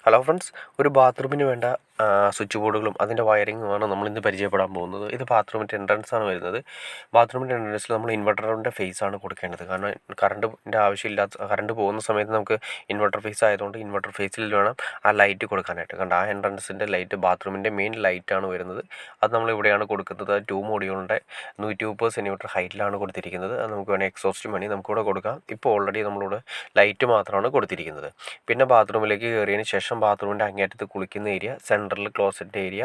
Hello friends, ഒരു ബാത്റൂമിന് വേണ്ട switch ബോർഡുകളും അതിൻ്റെ വയറിങ്ങുമാണ് നമ്മളിന്ന് പരിചയപ്പെടാൻ പോകുന്നത്. ഇത് ബാത്റൂമിൻ്റെ എൻട്രൻസ് ആണ് വരുന്നത്. ബാത്റൂമിൻ്റെ എൻട്രൻസിൽ നമ്മൾ ഇൻവെർട്ടറിൻ്റെ ഫേസ് ആണ് കൊടുക്കേണ്ടത്. കാരണം കറണ്ടിൻ്റെ ആവശ്യമില്ലാത്ത കറണ്ട് പോകുന്ന സമയത്ത് നമുക്ക് ഇൻവെർട്ടർ ഫേസ് ആയതുകൊണ്ട് ഇൻവെർട്ടർ ഫേസിൽ വേണം ആ ലൈറ്റ് കൊടുക്കാനായിട്ട്. കണ്ട ആ എൻട്രൻസിൻ്റെ ലൈറ്റ് ബാത്റൂമിൻ്റെ മെയിൻ ലൈറ്റാണ് വരുന്നത്. അത് നമ്മൾ ഇവിടെയാണ് കൊടുക്കുന്നത്. 2 മോഡ്യൂളിൻ്റെ 130 സെൻറ്റിമീറ്റർ ഹൈറ്റിലാണ് കൊടുത്തിരിക്കുന്നത്. അത് നമുക്ക് വേണമെങ്കിൽ എക്സോസ്റ്റും വേണമെങ്കിൽ നമുക്കിവിടെ കൊടുക്കാം. ഇപ്പോൾ ഓൾറെഡി നമ്മളിവിടെ ലൈറ്റ് മാത്രമാണ് കൊടുത്തിരിക്കുന്നത്. പിന്നെ ബാത്റൂമിലേക്ക് കയറിയതിന് ശേഷം ബാത്റൂമിൻ്റെ അങ്ങേറ്റത്ത് കുളിക്കുന്ന ഏരിയ, സെൻറ്ററിൽ ക്ലോസറ്റ് ഏരിയ,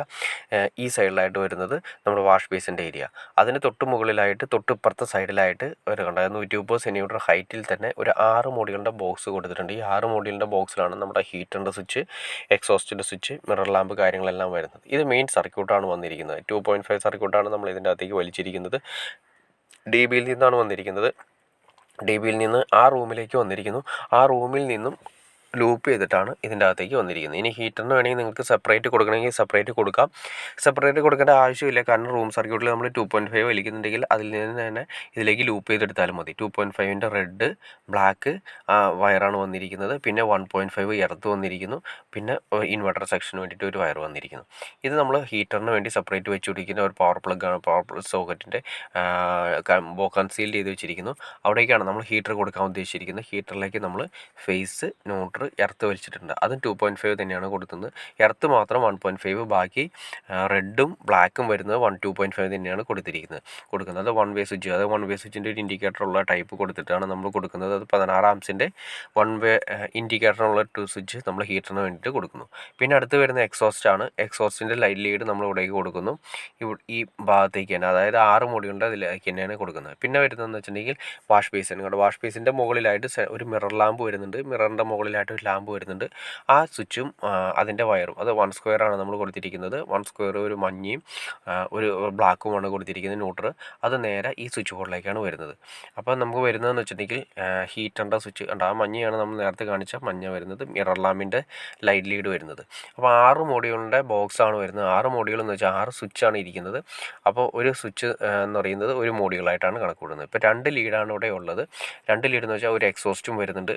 ഈ സൈഡിലായിട്ട് വരുന്നത് നമ്മുടെ വാഷ് ബേസിൻ്റെ ഏരിയ. അതിന് തൊട്ട് മുകളിലായിട്ട് തൊട്ടിപ്പുറത്തെ സൈഡിലായിട്ട് ഒരു കണ്ട 130 സെൻറ്റിമീറ്റർ ഹൈറ്റിൽ തന്നെ ഒരു 6 മോഡ്യൂളിൻ്റെ ബോക്സ് കൊടുത്തിട്ടുണ്ട്. ഈ 6 മോഡ്യൂളിൻ്റെ ബോക്സിലാണ് നമ്മുടെ ഹീറ്ററിൻ്റെ സ്വിച്ച്, എക്സോസ്റ്റിൻ്റെ സ്വിച്ച്, മിറർ ലാമ്പ് കാര്യങ്ങളെല്ലാം വരുന്നത്. ഇത് മെയിൻ സർക്യൂട്ടാണ് വന്നിരിക്കുന്നത്. 2.5 സർക്യൂട്ടാണ് നമ്മൾ ഇതിൻ്റെ അകത്തേക്ക് വലിച്ചിരിക്കുന്നത്. DBയിൽ നിന്നാണ് വന്നിരിക്കുന്നത്. DBയിൽ നിന്ന് ആ റൂമിലേക്ക് വന്നിരിക്കുന്നു. ആ റൂമിൽ നിന്നും ലൂപ്പ് ചെയ്തിട്ടാണ് ഇതിൻ്റെ അകത്തേക്ക് വന്നിരിക്കുന്നത്. ഇനി ഹീറ്ററിന് വേണമെങ്കിൽ നിങ്ങൾക്ക് സെപ്പറേറ്റ് കൊടുക്കണമെങ്കിൽ സെപ്പറേറ്റ് കൊടുക്കാം. സെപ്പറേറ്റ് കൊടുക്കേണ്ട ആവശ്യമില്ല. കാരണം റൂം സർക്യൂട്ടിൽ നമ്മൾ 2.5 വലിക്കുന്നുണ്ടെങ്കിൽ അതിൽ നിന്ന് തന്നെ ഇതിലേക്ക് ലൂപ്പ് ചെയ്തെടുത്താലും മതി. 2.5ൻ്റെ റെഡ്, ബ്ലാക്ക് വയറാണ് വന്നിരിക്കുന്നത്. പിന്നെ 1.5 എർത്ത് വന്നിരിക്കുന്നു. പിന്നെ ഇൻവെർട്ടർ സെക്ഷന് വേണ്ടിയിട്ട് ഒരു വയർ വന്നിരിക്കുന്നു. ഇത് നമ്മൾ ഹീറ്ററിന് വേണ്ടി സെപ്പറേറ്റ് വെച്ച് പിടിക്കുന്ന ഒരു പവർ പ്ലഗ്ഗാണ്. പവർ പ്ലഗ് സോക്കറ്റിൻ്റെ കൺസീൽ ചെയ്ത് വെച്ചിരിക്കുന്നു. അവിടേക്കാണ് നമ്മൾ ഹീറ്റർ കൊടുക്കാൻ ഉദ്ദേശിച്ചിരിക്കുന്നത്. ഹീറ്ററിലേക്ക് നമ്മൾ ഫേസ്, ന്യൂട്രൽ, എർത്ത് വലിച്ചിട്ടുണ്ട്. അതും 2.5 തന്നെയാണ് കൊടുക്കുന്നത്. എർത്ത് മാത്രം 1.5, ബാക്കി റെഡും ബ്ലാക്കും വരുന്നത് 2.5 തന്നെയാണ് കൊടുക്കുന്നത്. അത് 1 വേ സ്വിച്ച്, അത് 1 വേ സ്വിച്ചിൻ്റെ ഒരു ഇൻഡിക്കേറ്ററുള്ള ടൈപ്പ് കൊടുത്തിട്ടാണ് നമ്മൾ കൊടുക്കുന്നത്. അത് 16 ആംസിൻ്റെ 1 വേ ഇൻഡിക്കേറ്ററുള്ള സ്വിച്ച് നമ്മൾ ഹീറ്ററിന് വേണ്ടിയിട്ട് കൊടുക്കുന്നു. പിന്നെ അടുത്ത് വരുന്ന എക്സോസ്റ്റ് ആണ്. എക്സോസ്റ്റിൻ്റെ ലൈറ്റ് ലീഡ് നമ്മൾ ഇവിടേക്ക് കൊടുക്കുന്നു. ഈ ഭാഗത്തേക്ക് തന്നെ, അതായത് 6 മോഡ്യൂളിൻ്റെ അതിലേക്ക് തന്നെയാണ് കൊടുക്കുന്നത്. പിന്നെ വരുന്നതെന്ന് വെച്ചിട്ടുണ്ടെങ്കിൽ വാഷ് ബേസിൻ. വാഷ് ബേസിൻ്റെ മുകളിലായിട്ട് ഒരു മിറർ ലാമ്പ് വരുന്നുണ്ട്. മിററിൻ്റെ മുകളിലായിട്ട് ഒരു ലാമ്പ് വരുന്നുണ്ട്. ആ സ്വിച്ചും അതിൻ്റെ വയറും, അത് 1 സ്ക്വയർ ആണ് നമ്മൾ കൊടുത്തിരിക്കുന്നത്. 1 സ്ക്വയർ ഒരു മഞ്ഞയും ഒരു ബ്ലാക്കുമാണ് കൊടുത്തിരിക്കുന്നത് ന്യൂട്രൽ. അത് നേരെ ഈ സ്വിച്ച് ബോർഡിലേക്കാണ് വരുന്നത്. അപ്പോൾ നമുക്ക് വരുന്നതെന്ന് വെച്ചിട്ടുണ്ടെങ്കിൽ ഹീറ്ററിൻ്റെ സ്വിച്ച് കണ്ട, ആ മഞ്ഞയാണ് നമ്മൾ നേരത്തെ കാണിച്ച മഞ്ഞ വരുന്നത്. മിറർ ലാമ്പിൻ്റെ ലൈറ്റ് ലീഡ് വരുന്നത്. അപ്പോൾ 6 മോഡ്യൂളിൻ്റെ ബോക്സാണ് വരുന്നത്. 6 മോഡ്യൂൾ എന്ന് വെച്ചാൽ 6 സ്വിച്ചാണ് ഇരിക്കുന്നത്. അപ്പോൾ ഒരു സ്വിച്ച് എന്ന് പറയുന്നത് ഒരു മോഡ്യൂളായിട്ടാണ് കണക്ക് കൂടുന്നത്. ഇപ്പോൾ 2 ലീഡാണ് ഇവിടെ ഉള്ളത്. 2 ലീഡ് എന്ന് വെച്ചാൽ ഒരു എക്സോസ്റ്റും വരുന്നുണ്ട്,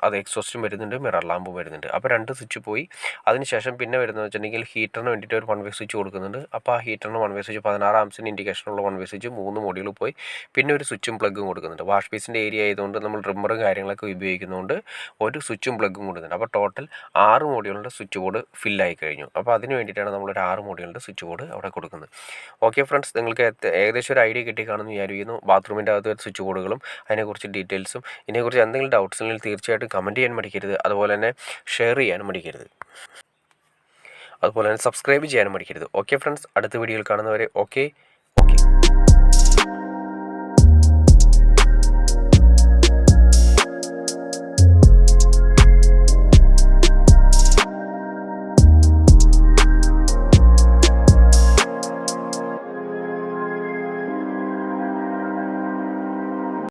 അത് എക്സോസ്റ്റും വരുന്നുണ്ട്, മിറർ ലാമ്പും വരുന്നുണ്ട്. അപ്പോൾ 2 സ്വിച്ച് പോയി. അതിനുശേഷം പിന്നെ വരുന്നത് വെച്ചിട്ടുണ്ടെങ്കിൽ ഹീറ്ററിന് വേണ്ടിയിട്ട് ഒരു 1 വേ സ്വിച്ച് കൊടുക്കുന്നുണ്ട്. അപ്പോൾ ആ ഹീറ്ററിന് 1 വേ സ്വിച്ച് 16 ആംസിന് ഇൻഡിക്കേഷനുള്ള 1 വേ സ്വിച്ച് 3 മോഡ്യൂൾ പോയി. പിന്നെ ഒരു സ്വിച്ചും പ്ലഗും കൊടുക്കുന്നുണ്ട്. വാഷ് ബേസിൻ്റെ ഏരിയ ആയതുകൊണ്ട് നമ്മൾ ട്രിമ്മറും കാര്യങ്ങളൊക്കെ ഉപയോഗിക്കുന്നതുകൊണ്ട് ഒരു സ്വിച്ചും പ്ലഗും കൊടുക്കുന്നുണ്ട്. അപ്പോൾ ടോട്ടൽ 6 മോഡ്യൂളിൻ്റെ സ്വിച്ച് ബോർഡ് ഫില്ലായി കഴിഞ്ഞു. അപ്പോൾ അതിന് വേണ്ടിയിട്ടാണ് നമ്മളൊരു 6 മോഡ്യൂളിൻ്റെ സ്വിച്ച് ബോർഡ് അവിടെ കൊടുക്കുന്നത്. ഓക്കെ ഫ്രണ്ട്സ്, നിങ്ങൾക്ക് ഏകദേശം ഒരു ഐഡിയ കിട്ടിക്കാണെന്ന് വിചാരിക്കുന്നു. ബാത്റൂമിൻ്റെ അകത്ത് സ്വിച്ച് ബോർഡുകളും അതിനെക്കുറിച്ച് ഡീറ്റെയിൽസും, ഇതിനെക്കുറിച്ച് എന്തെങ്കിലും ഡൗട്ട്സ് ഉണ്ടെങ്കിൽ തീർച്ചയായിട്ടും കമൻറ്റ് ചെയ്യാൻ മടിക്കരുത്. അതുപോലെ തന്നെ ഷെയർ ചെയ്യാനും മടിക്കരുത്. അതുപോലെ തന്നെ സബ്സ്ക്രൈബ് ചെയ്യാനും മടിക്കരുത്. ഓക്കെ ഫ്രണ്ട്സ്, അടുത്ത വീഡിയോയിൽ കാണുന്നവരെ ഓക്കെ.